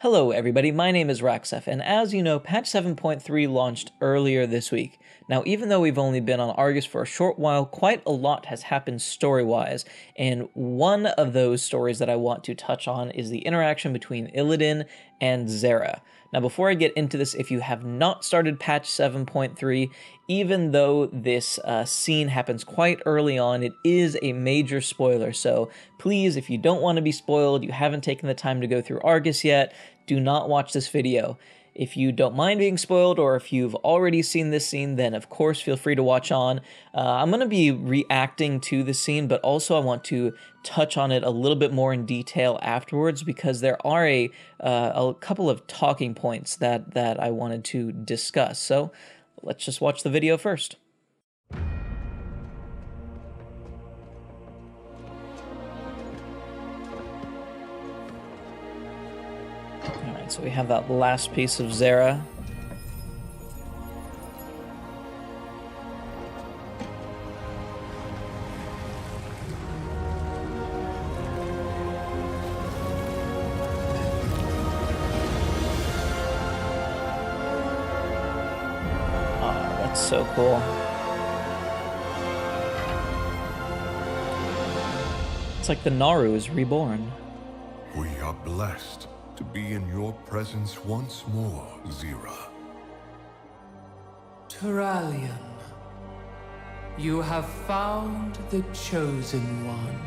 Hello everybody, my name is Raxef, and as you know, patch 7.3 launched earlier this week. Now, even though we've only been on Argus for a short while, quite a lot has happened story-wise, and one of those stories that I want to touch on is the interaction between Illidan and Xerath. Now, before I get into this, if you have not started patch 7.3, even though this scene happens quite early on, it is a major spoiler, so please, if you don't want to be spoiled, you haven't taken the time to go through Argus yet, do not watch this video. If you don't mind being spoiled, or if you've already seen this scene, then of course feel free to watch on. I'm going to be reacting to the scene, but also I want to touch on it a little bit more in detail afterwards, because there are a couple of talking points that I wanted to discuss. So let's just watch the video first. Alright, so we have that last piece of Xerath. Oh, that's so cool. It's like the Naru is reborn. We are blessed to be in your presence once more, Xerath. Turalyon, you have found the Chosen One.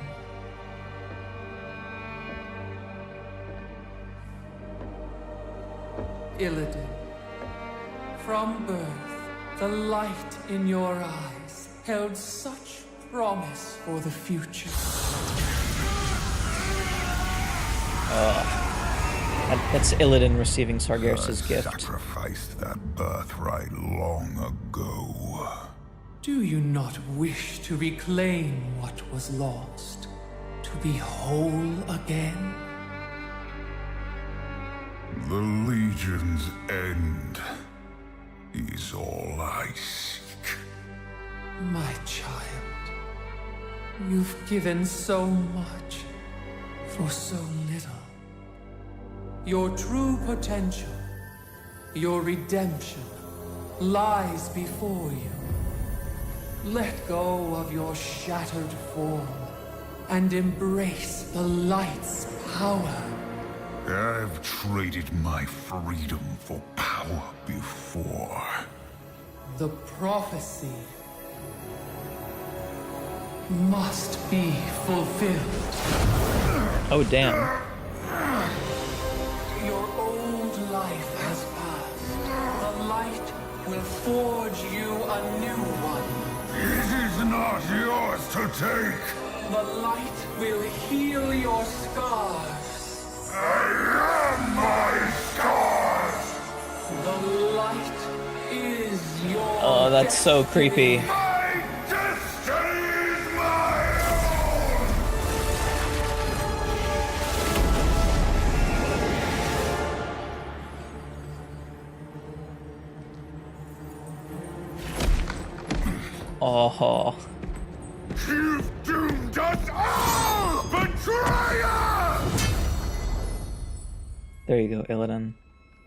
Illidan, from birth, the light in your eyes held such promise for the future. That's Illidan receiving Sargeras' gift. Sacrificed that birthright long ago. Do you not wish to reclaim what was lost? To be whole again? The Legion's end is all I seek. My child, you've given so much for so little. Your true potential, your redemption, lies before you. Let go of your shattered form and embrace the light's power. I've traded my freedom for power before. The prophecy must be fulfilled. Oh, damn. Your old life has passed. The light will forge you a new one. It is not yours to take. The light will heal your scars. I am my scars. The light is your Oh, that's so creepy. My destiny is my own. Oh. You've doomed us all, betrayer! There you go, Illidan.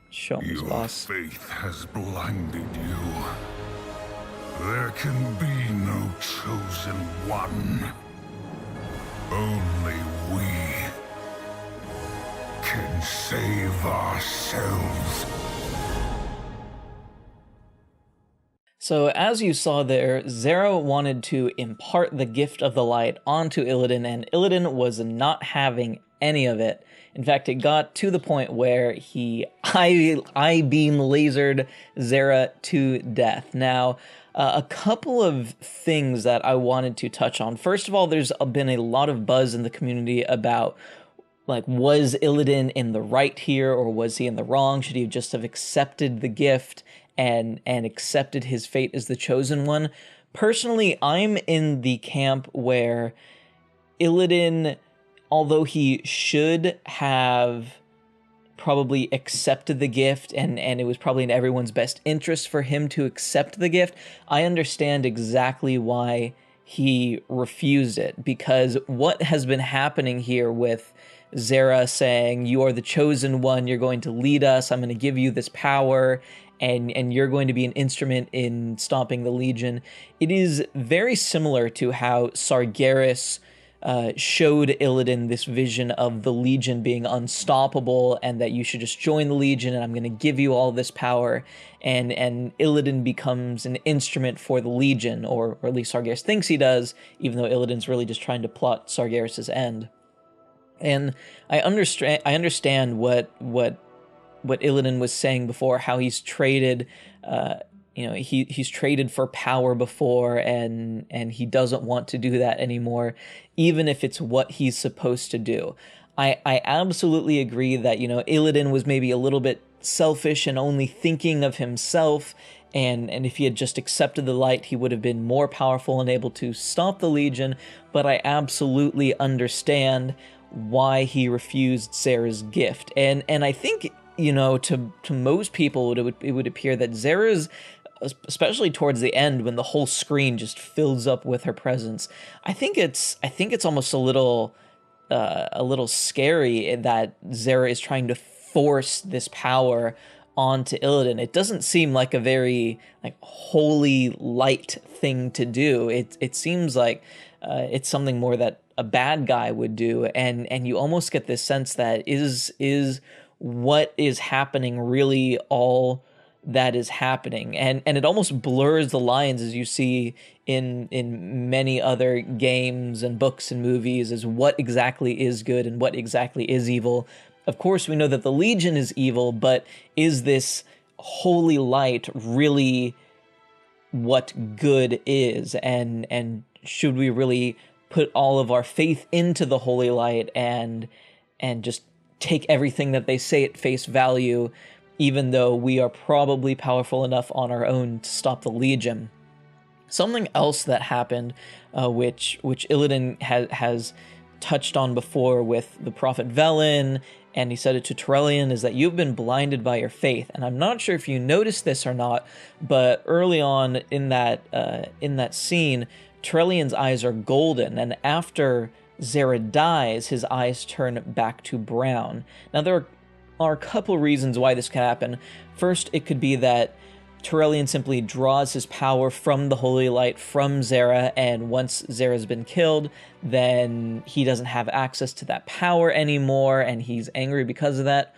Show him his Your boss. faith has blinded you. There can be no chosen one. Only we can save ourselves. So as you saw there, Xerath wanted to impart the gift of the light onto Illidan, and Illidan was not having any of it. In fact, it got to the point where he I-beam lasered Xerath to death. Now, a couple of things that I wanted to touch on. First of all, there's been a lot of buzz in the community about, like, was Illidan in the right here, or was he in the wrong? Should he just have accepted the gift and accepted his fate as the Chosen One? Personally, I'm in the camp where Illidan, although he should have probably accepted the gift, and it was probably in everyone's best interest for him to accept the gift, I understand exactly why he refused it, because what has been happening here with Zera saying, "You are the chosen one, you're going to lead us, I'm going to give you this power, and you're going to be an instrument in stopping the Legion." It is very similar to how Sargeras showed Illidan this vision of the Legion being unstoppable and that you should just join the Legion and I'm going to give you all this power. And Illidan becomes an instrument for the Legion, or at least Sargeras thinks he does, even though Illidan's really just trying to plot Sargeras' end. And I understand what Illidan was saying before, how he's traded, he's traded for power before, and he doesn't want to do that anymore, even if it's what he's supposed to do. I absolutely agree that, Illidan was maybe a little bit selfish and only thinking of himself, and if he had just accepted the light, he would have been more powerful and able to stop the Legion, but I absolutely understand why he refused Zera's gift. And I think, to most people, it would appear that Zera's, especially towards the end when the whole screen just fills up with her presence, I think it's almost a little scary that Zera is trying to force this power onto Illidan. It doesn't seem like a very holy light thing to do. It seems like it's something more that a bad guy would do, and you almost get this sense that is what is happening really all that is happening, and it almost blurs the lines, as you see in many other games and books and movies, as what exactly is good and what exactly is evil. Of course, we know that the Legion is evil, but is this holy light really what good is, and should we really put all of our faith into the holy light and just take everything that they say at face value, even though we are probably powerful enough on our own to stop the Legion? Something else that happened, which Illidan has touched on before with the Prophet Velen, and he said it to Turellian, is that you've been blinded by your faith. And I'm not sure if you noticed this or not, but early on in that scene, Turellian's eyes are golden, and after Zera dies, his eyes turn back to brown. Now, there are a couple reasons why this could happen. First, it could be that Turellian simply draws his power from the Holy Light from Zera, and once Zera's been killed, then he doesn't have access to that power anymore, and he's angry because of that.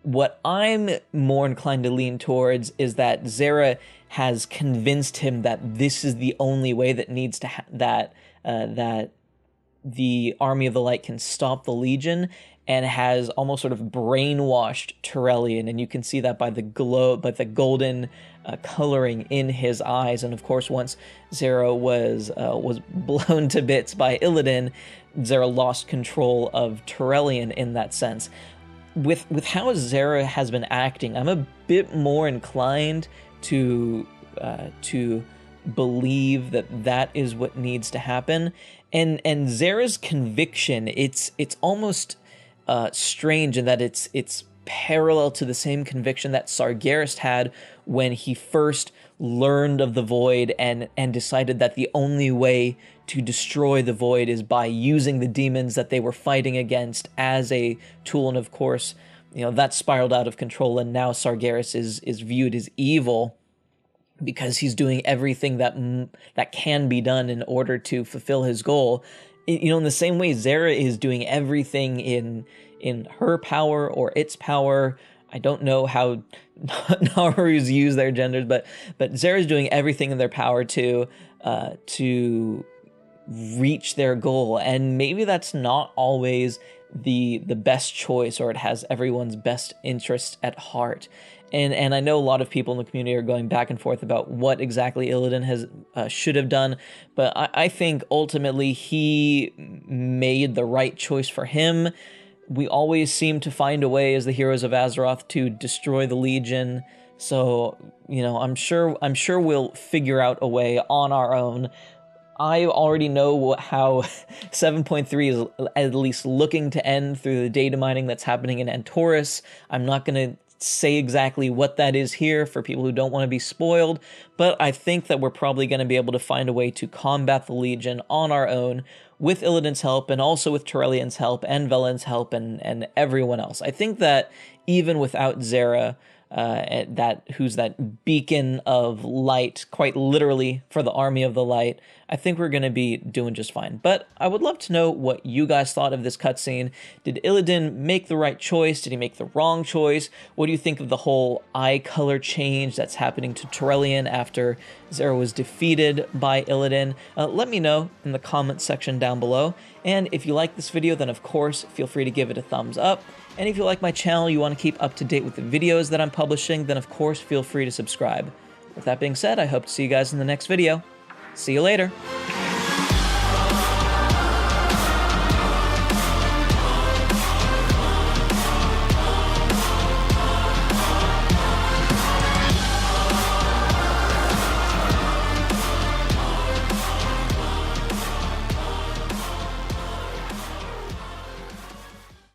What I'm more inclined to lean towards is that Zera has convinced him that this is the only way that needs to that the Army of the Light can stop the Legion, and has almost sort of brainwashed Turellian, and you can see that by the golden coloring in his eyes. And of course, once Zera was blown to bits by Illidan, Zera lost control of Turellian in that sense. With how Zera has been acting, I'm a bit more inclined to believe that is what needs to happen. And Zera's conviction, it's almost strange in that it's parallel to the same conviction that Sargeras had when he first learned of the Void and decided that the only way to destroy the Void is by using the demons that they were fighting against as a tool. And of course, that spiraled out of control, and now Sargeras is viewed as evil because he's doing everything that can be done in order to fulfill his goal. In the same way, Zera is doing everything in her power or its power. I don't know how Narus use their genders, but Zera is doing everything in their power to reach their goal, and maybe that's not always the best choice, or it has everyone's best interests at heart. And I know a lot of people in the community are going back and forth about what exactly Illidan should have done, but I think ultimately he made the right choice for him. We always seem to find a way as the heroes of Azeroth to destroy the Legion, so I'm sure we'll figure out a way on our own. I already know how 7.3 is at least looking to end through the data mining that's happening in Antorus. I'm not going to say exactly what that is here for people who don't want to be spoiled, but I think that we're probably going to be able to find a way to combat the Legion on our own with Illidan's help and also with Turelian's help and Velen's help and everyone else. I think that even without Zera, who's that beacon of light, quite literally, for the army of the light, I think we're going to be doing just fine. But I would love to know what you guys thought of this cutscene. Did Illidan make the right choice? Did he make the wrong choice? What do you think of the whole eye color change that's happening to Turelian after Zera was defeated by Illidan? Let me know in the comment section down below. And if you like this video, then of course, feel free to give it a thumbs up. And if you like my channel, you want to keep up to date with the videos that I'm publishing, then of course, feel free to subscribe. With that being said, I hope to see you guys in the next video. See you later.